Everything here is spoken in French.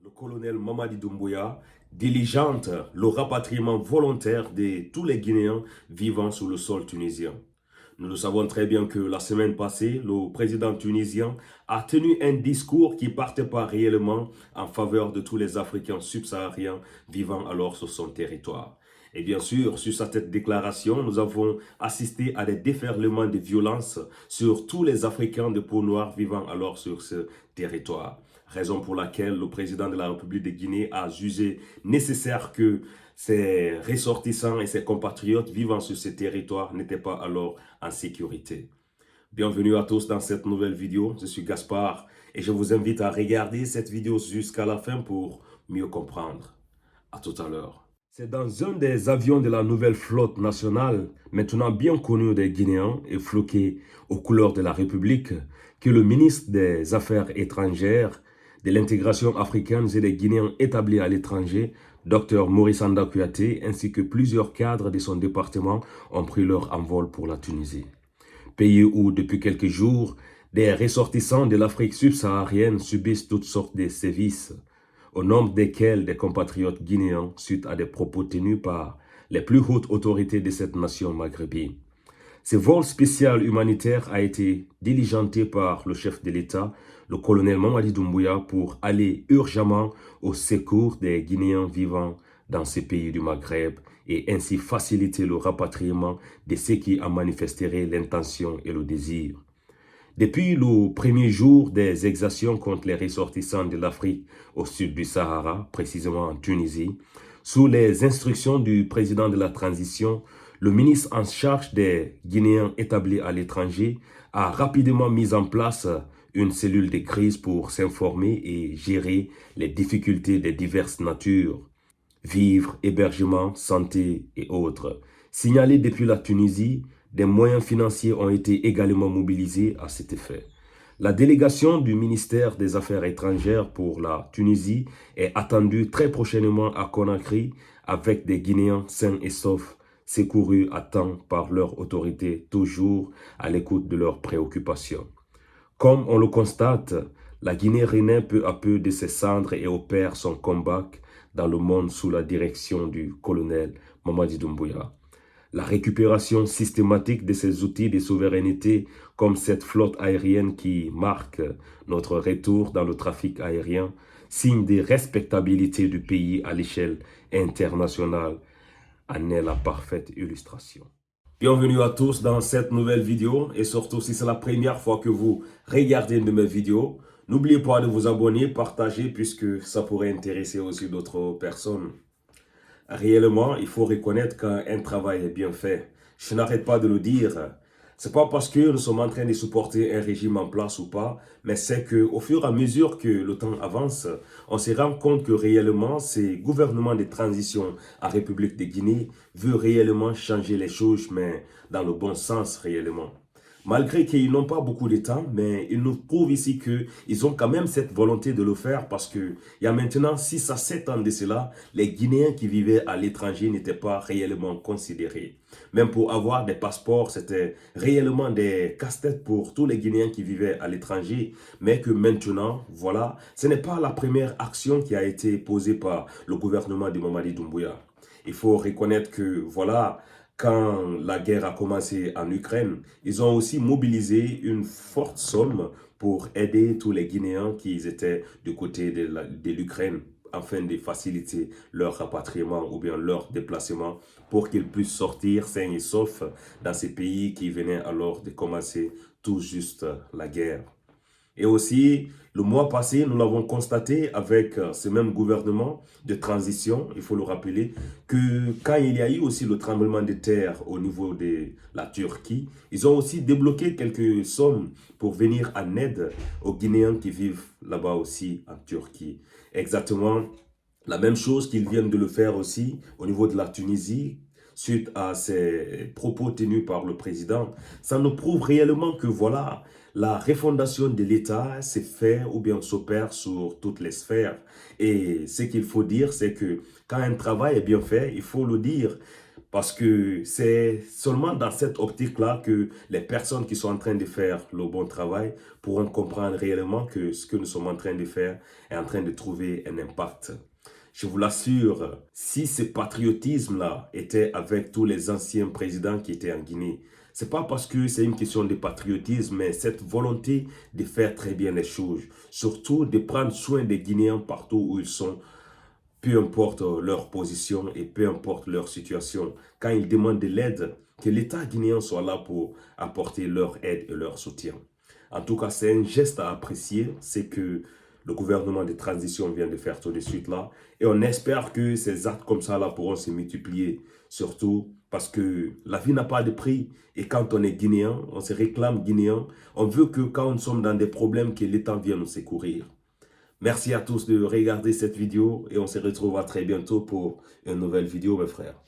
Le colonel Mamadi Doumbouya diligente le rapatriement volontaire de tous les Guinéens vivant sous le sol tunisien. Nous le savons très bien que la semaine passée, le président tunisien a tenu un discours qui partait pas réellement en faveur de tous les Africains subsahariens vivant alors sur son territoire. Et bien sûr, sur cette déclaration, nous avons assisté à des déferlements de violence sur tous les Africains de peau noire vivant alors sur ce territoire. Raison pour laquelle le président de la République de Guinée a jugé nécessaire que ses ressortissants et ses compatriotes vivant sur ce territoire n'étaient pas alors en sécurité. Bienvenue à tous dans cette nouvelle vidéo. Je suis Gaspard et je vous invite à regarder cette vidéo jusqu'à la fin pour mieux comprendre. À tout à l'heure. C'est dans un des avions de la nouvelle flotte nationale, maintenant bien connu des Guinéens et floqué aux couleurs de la République, que le ministre des Affaires étrangères, de l'intégration africaine et des Guinéens établis à l'étranger, Dr Maurice Anda Kouyaté, ainsi que plusieurs cadres de son département ont pris leur envol pour la Tunisie. Pays où, depuis quelques jours, des ressortissants de l'Afrique subsaharienne subissent toutes sortes de sévices, au nombre desquels des compatriotes guinéens suite à des propos tenus par les plus hautes autorités de cette nation maghrébine. Ce vol spécial humanitaire a été diligenté par le chef de l'État, le colonel Mamadi Doumbouya, pour aller urgemment au secours des Guinéens vivant dans ces pays du Maghreb et ainsi faciliter le rapatriement de ceux qui en manifesteraient l'intention et le désir. Depuis le premier jour des exactions contre les ressortissants de l'Afrique au sud du Sahara, précisément en Tunisie, sous les instructions du président de la transition, le ministre en charge des Guinéens établis à l'étranger a rapidement mis en place une cellule de crise pour s'informer et gérer les difficultés de diverses natures, vivre, hébergement, santé et autres. Signalés depuis la Tunisie, des moyens financiers ont été également mobilisés à cet effet. La délégation du ministère des Affaires étrangères pour la Tunisie est attendue très prochainement à Conakry avec des Guinéens sains et saufs, secourus à temps par leurs autorités, toujours à l'écoute de leurs préoccupations. Comme on le constate, la Guinée renaît peu à peu de ses cendres et opère son comeback dans le monde sous la direction du colonel Mamadi Doumbouya. La récupération systématique de ces outils de souveraineté comme cette flotte aérienne qui marque notre retour dans le trafic aérien, signe de respectabilité du pays à l'échelle internationale, en est la parfaite illustration. Bienvenue à tous dans cette nouvelle vidéo et surtout si c'est la première fois que vous regardez une de mes vidéos, n'oubliez pas de vous abonner, partager puisque ça pourrait intéresser aussi d'autres personnes. Réellement, il faut reconnaître qu'un travail est bien fait. Je n'arrête pas de le dire. C'est pas parce que nous sommes en train de supporter un régime en place ou pas, mais c'est qu'au fur et à mesure que le temps avance, on se rend compte que réellement, ces gouvernements de transition en République de Guinée veulent réellement changer les choses, mais dans le bon sens réellement. Malgré qu'ils n'ont pas beaucoup de temps, mais ils nous prouvent ici qu'ils ont quand même cette volonté de le faire parce qu'il y a maintenant 6 à 7 ans de cela, les Guinéens qui vivaient à l'étranger n'étaient pas réellement considérés. Même pour avoir des passeports, c'était réellement des casse-têtes pour tous les Guinéens qui vivaient à l'étranger. Mais que maintenant, voilà, ce n'est pas la première action qui a été posée par le gouvernement de Mamadi Doumbouya. Il faut reconnaître que, voilà, quand la guerre a commencé en Ukraine, ils ont aussi mobilisé une forte somme pour aider tous les Guinéens qui étaient du côté de l'Ukraine afin de faciliter leur rapatriement ou bien leur déplacement pour qu'ils puissent sortir sains et saufs dans ces pays qui venaient alors de commencer tout juste la guerre. Et aussi, le mois passé, nous l'avons constaté avec ce même gouvernement de transition, il faut le rappeler, que quand il y a eu aussi le tremblement de terre au niveau de la Turquie, ils ont aussi débloqué quelques sommes pour venir en aide aux Guinéens qui vivent là-bas aussi en Turquie. Exactement la même chose qu'ils viennent de le faire aussi au niveau de la Tunisie, suite à ces propos tenus par le président. Ça nous prouve réellement que voilà, la refondation de l'État s'est fait ou bien s'opère sur toutes les sphères. Et ce qu'il faut dire, c'est que quand un travail est bien fait, il faut le dire. Parce que c'est seulement dans cette optique-là que les personnes qui sont en train de faire le bon travail pourront comprendre réellement que ce que nous sommes en train de faire est en train de trouver un impact. Je vous l'assure, si ce patriotisme-là était avec tous les anciens présidents qui étaient en Guinée, c'est pas parce que c'est une question de patriotisme, mais cette volonté de faire très bien les choses, surtout de prendre soin des Guinéens partout où ils sont, peu importe leur position et peu importe leur situation. Quand ils demandent de l'aide, que l'État guinéen soit là pour apporter leur aide et leur soutien. En tout cas, c'est un geste à apprécier, c'est que le gouvernement de transition vient de faire tout de suite là. Et on espère que ces actes comme ça là pourront se multiplier, surtout parce que la vie n'a pas de prix. Et quand on est guinéen, on se réclame guinéen, on veut que quand nous sommes dans des problèmes, que l'État vienne nous secourir. Merci à tous de regarder cette vidéo et on se retrouvera très bientôt pour une nouvelle vidéo, mes frères.